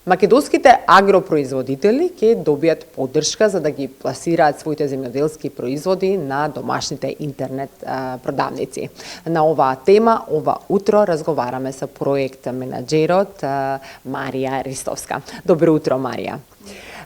Македонските агропроизводители ќе добијат поддршка за да ги пласираат своите земјоделски производи на домашните интернет продавници. На оваа тема ова утро разговараме со проект менаџерот Марија Ристовска. Добро утро, Марија.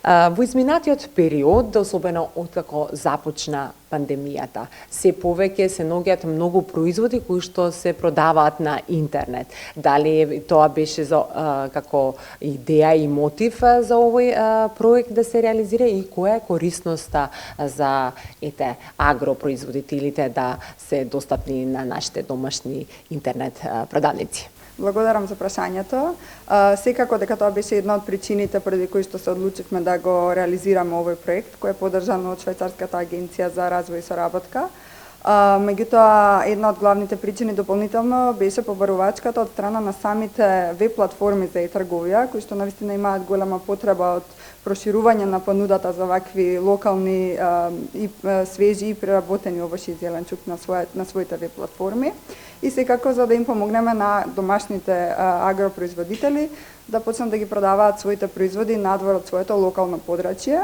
Во изминатиот период, особено откако започна пандемијата, се повеќе се наоѓаат многу производи кои што се продаваат на интернет. Дали тоа беше за како идеја и мотив за овој проект да се реализира и која е корисноста за агропроизводителите да се достапни на нашите домашни интернет продавници? Благодарам за прашањето. Секако дека тоа беше една од причините поради кои што се одлучивме да го реализираме овој проект, кој е поддржан од Швајцарската агенција за развој и соработка. Меѓутоа, една од главните причини дополнително беше побарувачката од страна на самите веб платформи за e-трговија, кои што навистина имаат голема потреба од проширување на понудата за вакви локални и свежи и преработени овошји и зеленчук на своите веб платформи. И секако за да им помогнеме на домашните агропроизводители да почнат да ги продаваат своите производи надвор од своето локално подрачје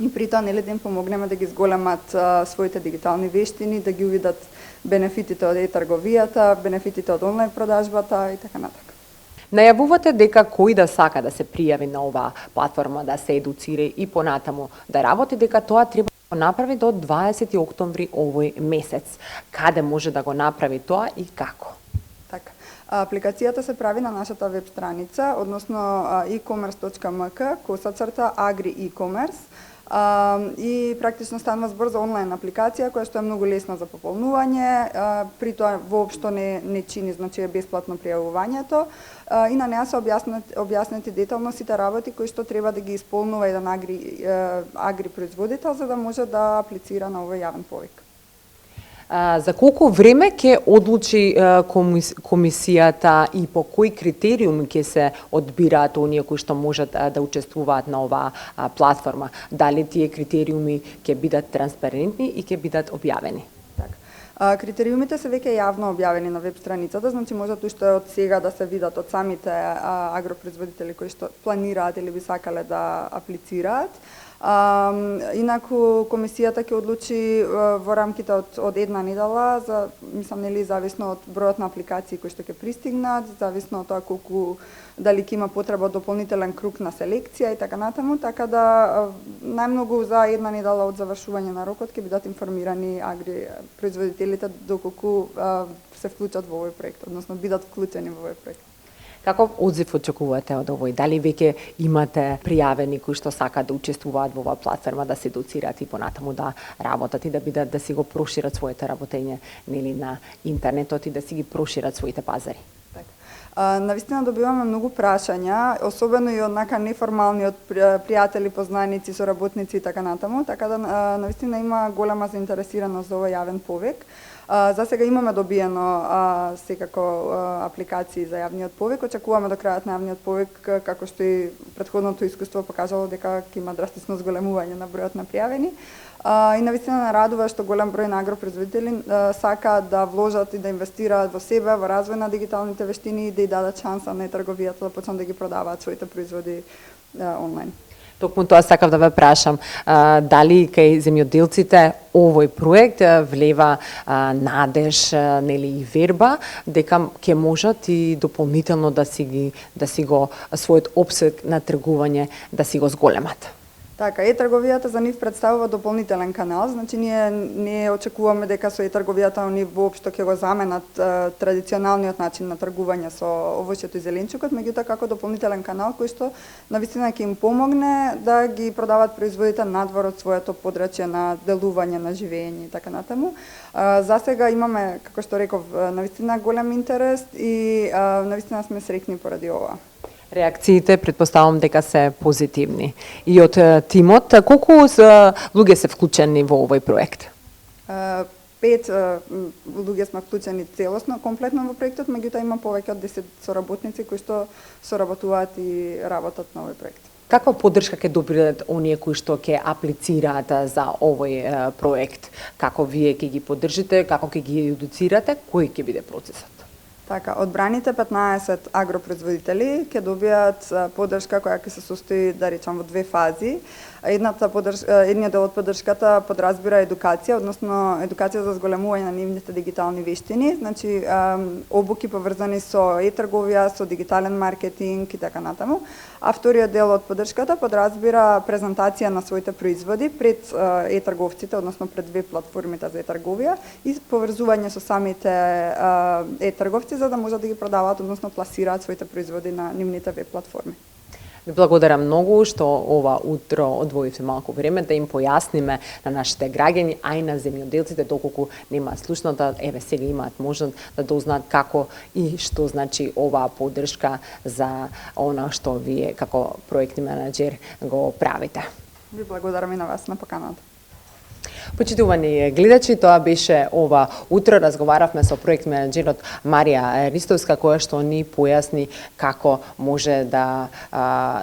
и при тоа да им помогнеме да ги зголемат своите дигитални вештини, да ги увидат бенефитите од e-трговијата, бенефитите од онлайн продажбата и така натака. Најавувате дека кој да сака да се пријави на оваа платформа, да се едуцира и понатаму да работи, дека тоа треба направи до 20 октомври овој месец. Каде може да го направи тоа и како? Така. Апликацијата се прави на нашата веб страница, односно ecommerce.mk/agri-e-commerce и практично станува збор за онлайн апликација која што е многу лесна за пополнување, при тоа воопшто не чини, значи е бесплатно пријавувањето и на неа се објаснети детално сите работи кои што треба да ги исполнува еден агри производител за да може да аплицира на овој јавен повик. За колку време ќе одлучи комисијата и по кои критериуми ќе се одбираат оние кои што можат да учествуваат на оваа платформа? Дали тие критериуми ќе бидат транспарентни и ќе бидат објавени? Критериумите се веќе јавно објавени на веб страницата, значи можат уште од сега да се видат од самите агропроизводители кои што планираат или би сакале да аплицираат. Инаку комисијата ќе одлучи во рамките од една недела, зависно од бројот на апликации кои што ќе пристигнат, зависно од тоа колку дали ќе има потреба од дополнителен круг на селекција и така натаму, така да најмногу за една недела од завршување на рокот ќе бидат информирани агри производителите доколку се вклучат во овој проект, односно бидат вклучени во овој проект. Каков одзив очекувате од овој? Дали веќе имате пријавени кои што сакаат да учествуваат во оваа платформа, да се едуцираат и понатаму да работат и да си го прошират своето работење нели на интернетот и да си ги прошират своите пазари? Навистина добиваме многу прашања, особено и од неформални од пријатели, познаници, соработници и така натаму, така да навистина има голема заинтересираност за овој јавен повик. За сега имаме добиено секако апликации за јавниот повик, очекуваме до крајот на јавниот повик, како што и претходното искуство покажало дека ќе има драстично зголемување на бројот на пријавени. И навистина нарадува што голем број на агропроизводители сакаат да вложат и да инвестираат во себе, во развој на дигиталните вештини и да ја дадат шанса на трговијата да почнат да ги продаваат своите производи онлайн. Токму тоа сакав да ве прашам, дали кај земјоделците овој проект влева надеж, нели и верба дека ќе можат и дополнително да си го својот опсег на тргување да си го зголемат? Така, e-трговијата за нив представува дополнителен канал, значи ние не очекуваме дека со e-трговијата они воопшто ќе го заменат традиционалниот начин на тргување со овошјето и зеленчукот, меѓутоа како дополнителен канал кој што навистина ќе им помогне да ги продават производите надвор од своето подрачје на делување, на живење и така натаму. За сега имаме, како што реков, навистина голем интерес и навистина сме среќни поради ова. Реакциите предпоставам дека се позитивни. И од тимот, колку луѓе се вклучени во овој проект? 5 луѓе сме вклучени целосно, комплетно во проектот, меѓутоа има повеќе од 10 соработници кои што соработуваат и работат на овој проект. Каква поддршка ќе добијат оние кои што ќе аплицираат за овој проект? Како вие ќе ги поддржите, како ќе ги едуцирате, кој ќе биде процесот? Така, одбраните 15 агропроизводители ќе добијат поддршка која ќе се состои, да речам, во две фази. Едниот дел од поддршката подразбира едукација, односно едукација за зголемување на нивните дигитални вештини, значи обуки поврзани со e-трговија, со дигитален маркетинг и така натаму. А вториот дел од поддршката подразбира презентација на своите производи пред e-трговците, односно пред веб платформите за e-трговија и поврзување со самите e-трговци за да можат да ги продаваат, односно пласираат своите производи на нивните веб платформи. Ви благодарам многу што ова утро одвоивте малку време да им појасниме на нашите граѓани, а и на земјоделците, доколку нема слушно да еве сега имаат можност да дознаат како и што значи оваа поддршка за она што вие како проектни менаџер го правите. Ви благодарам и на вас на поканата. Почитувани гледачи, тоа беше ова утро. Разговаравме со проект менаџерот Марија Ристовска, која што ни појасни како може да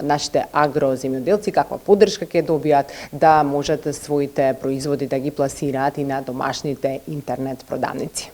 нашите агроземјоделци, каква поддршка ќе добијат да можат своите производи да ги пласираат и на домашните интернет продавници.